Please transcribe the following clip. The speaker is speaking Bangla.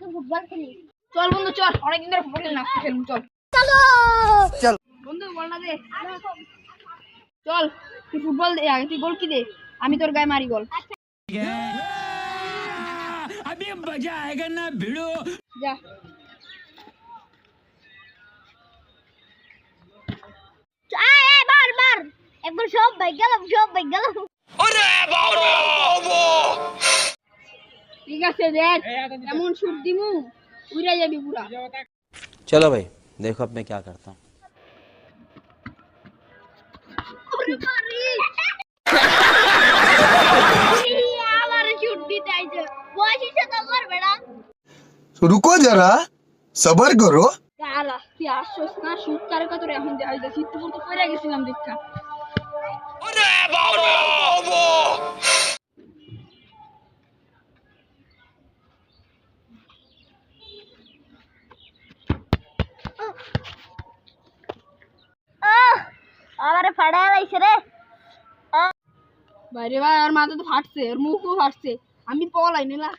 আজকে ফুটবল খেলি। চল বন্ধু চল, অনেকদিন ধরে ফুটবল খেলি না, খেলবো চল। চলো चल বন্ধু বল না দে, চল তুই ফুটবল দে আগে, তুই গোল কি দে, আমি তোর গায়ে মারি গোল। अभी मजा आएगा ना भिड़ो। যা আয় বার বার একবার সব বাইক গেলাম ঠিক আছে দেখ, এমন শুট দিমু উইরা যাবি পুরা। चलो भाई देखो अब मैं क्या करता हूँ। আমার শুট দিতে আইছে বয়সী তো করবে না। रुको जरा सबर करो। কালা তুই আসছস না, শুট কারে কত রে এখন দেখাই যাচ্ছি, তুই তো পড়ে গেছিলাম দেখা। আমারে ফাড়া লাইছে রে। বাইরে ভাই আর মাথা তো ফাটছে, আর মুখও ফাটছে, আমি পলাই নিলাম।